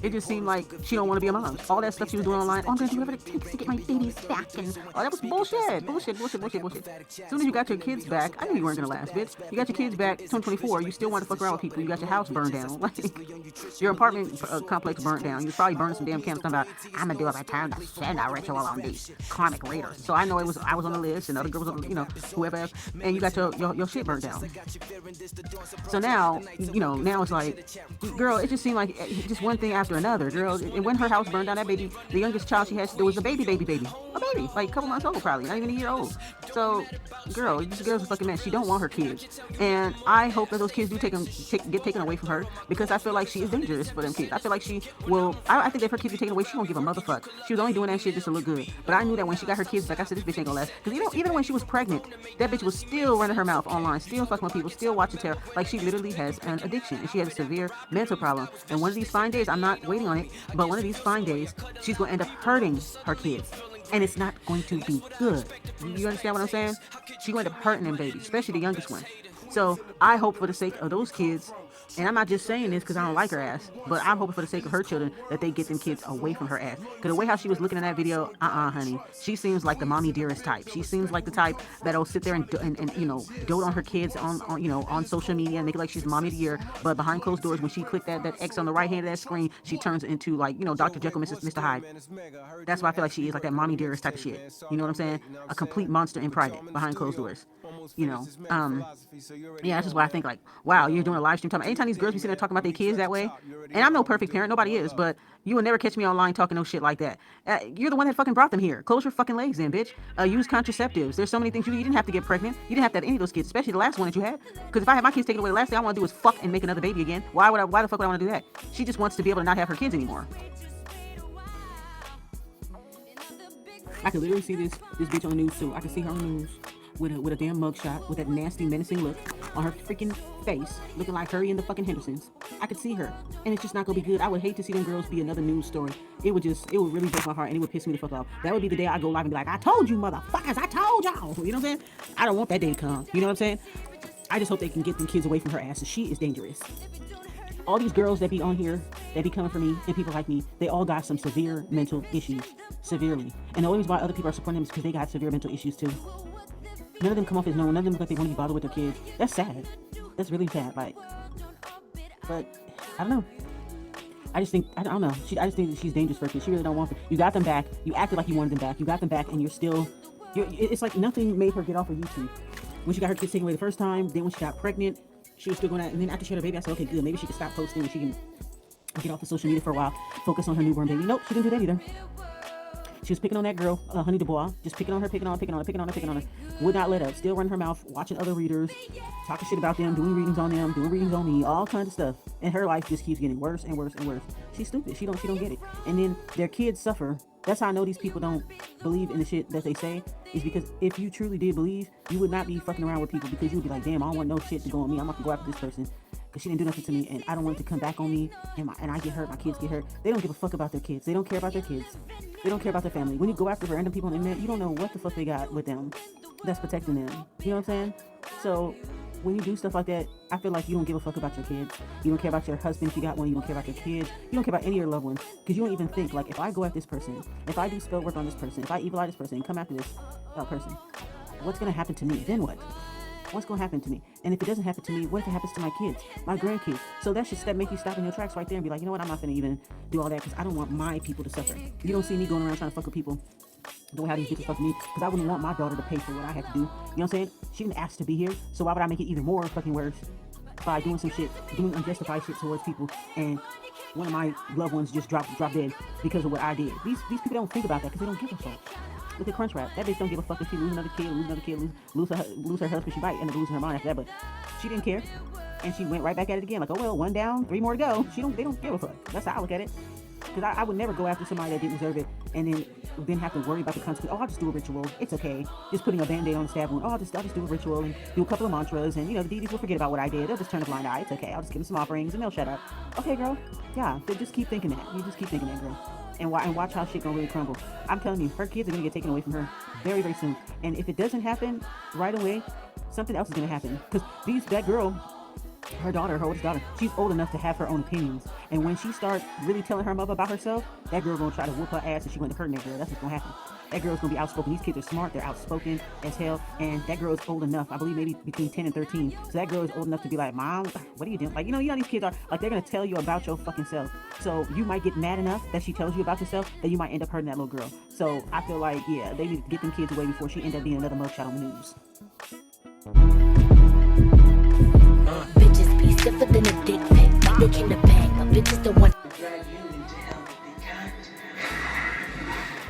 It just seemed like she don't want to be a mom. All that stuff she was doing online. Oh, I'm going to do whatever it takes to get my babies back. And that was bullshit. Bullshit. As soon as you got your kids back, I knew you weren't going to last, bitch. You got your kids back 2024. You still want to fuck around with people. You got your house burned down. Like, your apartment complex burnt down. You probably burned some damn candles talking about, I'm going to do a return to sender ritual on these Karmic raiders. So I know I was on the list and other girls, you know, whoever else. And you got your shit burned down. So now now, now it's like, girl, it just seemed like just one thing after another, girl. And when her house burned down, that baby, the youngest child she had, there was a baby, a baby, like a couple months old, probably not even a year old. So, girl, this girl's a fucking mess. She don't want her kids, and I hope that those kids do get taken away from her, because I feel like she is dangerous for them kids. I feel like she will. I think that if her kids are taken away, she won't give a motherfuck. She was only doing that shit just to look good. But I knew that when she got her kids, like I said, this bitch ain't gonna last. Because even when she was pregnant, that bitch was still running her mouth online, still fucking with people, still watching tarot. Like, she literally has an addiction, and she has a severe mental problem. And one of these fine days, I'm not waiting on it, but one of these fine days, she's gonna end up hurting her kids. And it's not going to be good. You understand what I'm saying? She's going to end up hurting them babies, especially the youngest one. So I hope for the sake of those kids, and I'm not just saying this because I don't like her ass, but I'm hoping for the sake of her children that they get them kids away from her ass. Because the way how she was looking in that video, honey, she seems like the mommy dearest type. She seems like the type that'll sit there and dote on her kids on social media and make it like she's mommy of the year. But behind closed doors, when she clicked that X on the right hand of that screen, she turns into like, Dr. Jekyll, Mr. Hyde. That's why I feel like she is, like that mommy dearest type of shit. You know what I'm saying? A complete monster in private, behind closed doors. Yeah, that's just why I think, like, wow, you're doing a live stream talking. Anytime these girls be sitting there talking about their kids that way, and I'm no perfect parent, nobody is, but you will never catch me online talking no shit like that. You're the one that fucking brought them here. Close your fucking legs in, bitch. Use contraceptives. There's so many things you didn't have to get pregnant. You didn't have to have any of those kids, especially the last one that you had. Because if I had my kids taken away, the last thing I want to do is fuck and make another baby again. Why the fuck would I want to do that? She just wants to be able to not have her kids anymore. I could literally see this bitch on the news too. I could see her on the news with a damn mugshot, with that nasty, menacing look on her freaking face, looking like her and the fucking Hendersons. I could see her, and it's just not gonna be good. I would hate to see them girls be another news story. It would really break my heart, and it would piss me the fuck off. That would be the day I go live and be like, I told you, motherfuckers, I told y'all. You know what I'm saying? I don't want that day to come. You know what I'm saying? I just hope they can get them kids away from her ass. She is dangerous. All these girls that be on here, that be coming for me, and people like me, they all got some severe mental issues, severely. And the only reason why other people are supporting them is because they got severe mental issues too. None of them come off as known. None of them look like they want to be bothered with their kids. That's sad. That's really sad. Like, but I don't know. I just think I don't know. I just think that she's dangerous for kids. She really don't want them. You got them back. You acted like you wanted them back. You got them back, and it's like nothing made her get off of YouTube. When she got her kids taken away the first time, then when she got pregnant, she was still going out. And then after she had her baby, I said, okay, good. Maybe she can stop posting and she can get off of social media for a while, focus on her newborn baby. Nope, she didn't do that either. She was picking on that girl, Honey DuBois, just picking on her. Would not let up. Still running her mouth, watching other readers, talking shit about them, doing readings on them, doing readings on me, all kinds of stuff. And her life just keeps getting worse and worse and worse. She's stupid. She don't get it. And then their kids suffer. That's how I know these people don't believe in the shit that they say, is because if you truly did believe, you would not be fucking around with people, because you would be like, damn, I don't want no shit to go on me. I'm not gonna go after this person because she didn't do nothing to me, and I don't want it to come back on me, and I get hurt, my kids get hurt. They don't give a fuck about their kids. They don't care about their kids. They don't care about their family. When you go after random people on the internet, you don't know what the fuck they got with them that's protecting them. You know what I'm saying? So when you do stuff like that, I feel like you don't give a fuck about your kids. You don't care about your husband if you got one. You don't care about your kids. You don't care about any of your loved ones, because you don't even think, like, if I go at this person, if I do spell work on this person, if I evil eye this person and come after this person, what's gonna happen to me? Then what? What's gonna happen to me? And if it doesn't happen to me, what if it happens to my kids, my grandkids? So that should make you stop in your tracks right there and be like, you know what? I'm not gonna even do all that, because I don't want my people to suffer. You don't see me going around trying to fuck with people the way how these bitches fuck with me, because I wouldn't want my daughter to pay for what I had to do. You know what I'm saying? She didn't ask to be here, so why would I make it even more fucking worse by doing some shit, doing unjustified shit towards people, and one of my loved ones just drop dead because of what I did? These people don't think about that, because they don't give a fuck. Look at Crunchwrap. That bitch don't give a fuck if she lose another kid, lose her husband. She might end up losing her mind after that, but she didn't care, and she went right back at it again. Like, oh well, one down, 3 more to go. They don't give a fuck. That's how I look at it. Because I would never go after somebody that didn't deserve it, and then have to worry about the consequences. Oh, I'll just do a ritual. It's okay. Just putting a band-aid on the stab wound. Oh, I'll just do a ritual and do a couple of mantras, and the deities will forget about what I did. They'll just turn a blind eye. It's okay. I'll just give them some offerings and they'll shut up. Okay, girl. Yeah, they just keep thinking that. You just keep thinking that, girl. And watch how shit gonna really crumble. I'm telling you, her kids are gonna get taken away from her very, very soon. And if it doesn't happen right away, something else is gonna happen. Because that girl, her oldest daughter, she's old enough to have her own opinions. And when she starts really telling her mother about herself, that girl gonna try to whoop her ass, and she gonna hurt that girl. That's what's gonna happen. That girl's gonna be outspoken. These kids are smart. They're outspoken as hell. And that girl is old enough, I believe maybe between 10 and 13. So that girl is old enough to be like, Mom, what are you doing? Like, you know these kids are, like, they're gonna tell you about your fucking self. So you might get mad enough that she tells you about yourself that you might end up hurting that little girl. So I feel like, yeah, they need to get them kids away before she ends up being another mugshot on the news. Bitches be stiffer than a dick pic. My dick in the bag, my bitch is the one. Drag you into hell with big kind.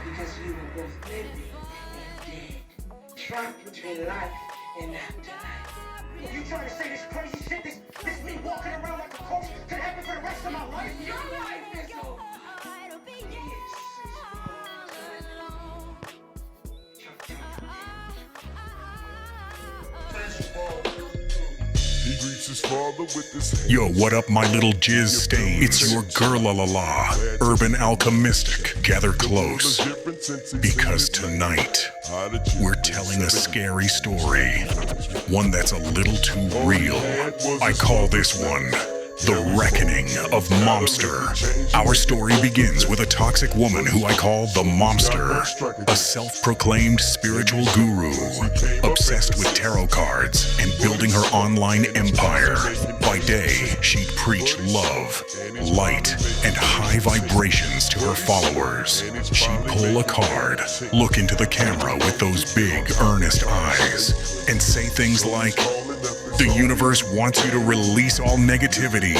Because you were both living and dead. Trapped between life and afterlife. You trying to say this crazy shit, this me walking around like a corpse could happen for the rest of my life? Your life is over. He greets his father with his Yo, what up, my little jizz stain? It's your girl, la la la, urban alchemistic. Gather close, because tonight we're telling a scary story, one that's a little too real. I call this one The Reckoning of Momster. Our story begins with a toxic woman who I call the Momster, a self-proclaimed spiritual guru, obsessed with tarot cards and building her online empire. By day, she'd preach love, light, and high vibrations to her followers. She'd pull a card, look into the camera with those big, earnest eyes, and say things like, "The universe wants you to release all negativity,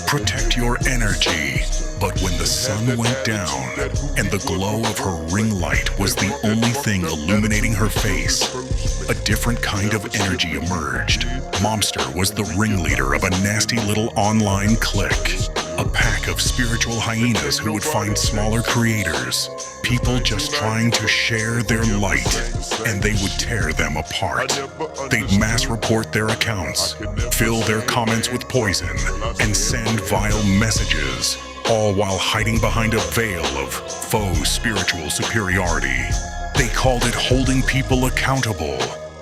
protect your energy." But when the sun went down and the glow of her ring light was the only thing illuminating her face, a different kind of energy emerged. Momster was the ringleader of a nasty little online clique, a pack of spiritual hyenas who would find smaller creators, people just trying to share their light, and they would tear them apart. They'd mass report their accounts, fill their comments with poison, and send vile messages, all while hiding behind a veil of faux spiritual superiority. They called it holding people accountable.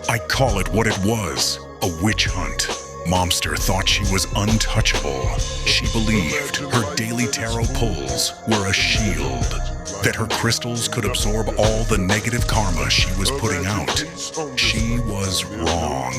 I call it what it was, a witch hunt. Momster thought she was untouchable. She believed her daily tarot pulls were a shield, that her crystals could absorb all the negative karma she was putting out. She was wrong.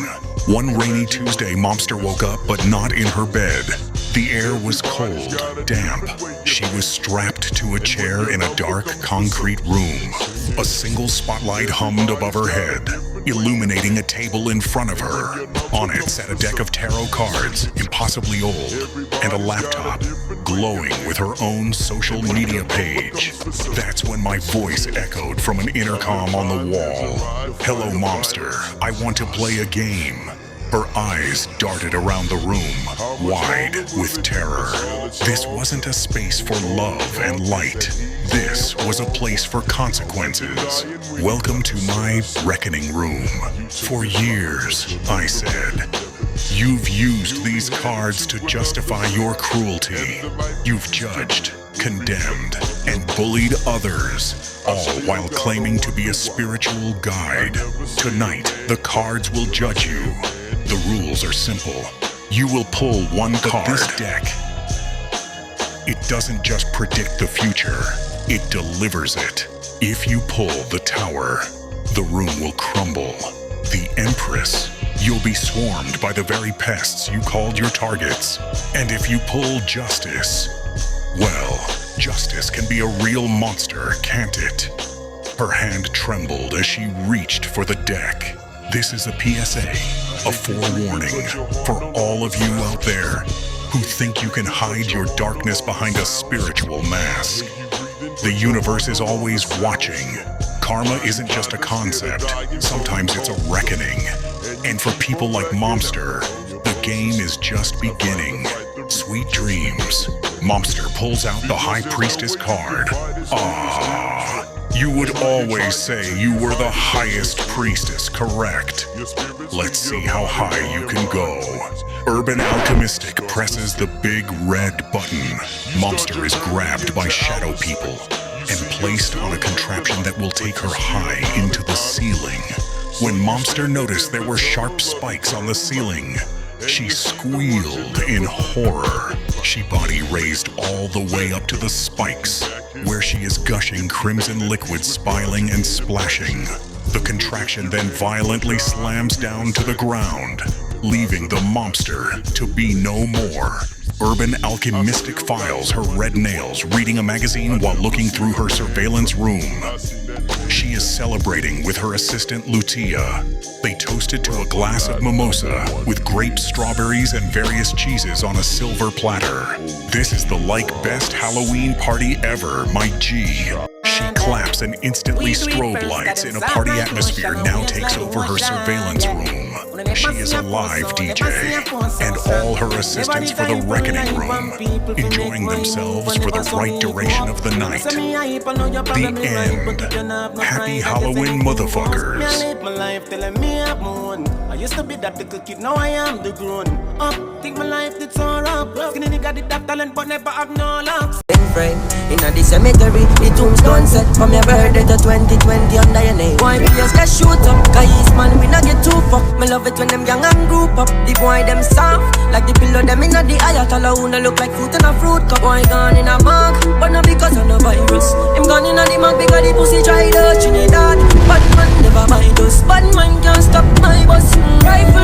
One rainy Tuesday, Momster woke up, but not in her bed. The air was cold, damp. She was strapped to a chair in a dark, concrete room. A single spotlight hummed above her head, illuminating a table in front of her. On it sat a deck of tarot cards, impossibly old, and a laptop, glowing with her own social media page. That's when my voice echoed from an intercom on the wall. "Hello, Momster. I want to play a game." Her eyes darted around the room, wide with terror. This wasn't a space for love and light. This was a place for consequences. "Welcome to my reckoning room. For years," I said, "you've used these cards to justify your cruelty. You've judged, condemned, and bullied others, all while claiming to be a spiritual guide. Tonight, the cards will judge you. The rules are simple. You will pull one card. This deck, it doesn't just predict the future, it delivers it. If you pull the Tower, the room will crumble. The Empress, you'll be swarmed by the very pests you called your targets. And if you pull Justice, well, justice can be a real monster, can't it?" Her hand trembled as she reached for the deck. This is a PSA, a forewarning for all of you out there who think you can hide your darkness behind a spiritual mask. The universe is always watching. Karma isn't just a concept, sometimes it's a reckoning. And for people like Momster, the game is just beginning. Sweet dreams. Momster pulls out the High Priestess card. Ah, you would always say you were the highest priestess, correct? Let's see how high you can go. Urban Alchemistic presses the big red button. Momster is grabbed by shadow people and placed on a contraption that will take her high into the ceiling. When Momster noticed there were sharp spikes on the ceiling, she squealed in horror. She body raised all the way up to the spikes, where she is gushing crimson liquid, spilling and splashing. The contraction then violently slams down to the ground. leaving the mobster to be no more. Urban Alchemistic files her red nails, reading a magazine while looking through her surveillance room. She is celebrating with her assistant Lucia. They toasted to a glass of mimosa with grapes, strawberries, and various cheeses on a silver platter. This is the best Halloween party ever, my G. She claps and instantly strobe lights in a party atmosphere now takes over her surveillance room. She is a live DJ, and all her assistants for the reckoning room, enjoying themselves for the right duration of the night. The end. Happy Halloween, motherfuckers. I used to be that little kid, now I am the grown up. Think my life did so rough. Skinny nigga did that talent, but never have no luck. Friend, in the cemetery, the tombstone set from your birthday to 2020 under your name. Boy, we just get shoot up, guys, man, we not get too fuck. Me love it when them young and group up. The boy them soft, like the pillow them in the ayatollah who look like fruit in a fruit cup. Boy gone in a mug, but not because of no virus. Him gone in a the mug because the pussy tried out Trinidad. Bad man never mind us, bad man can't stop my bus. Rifle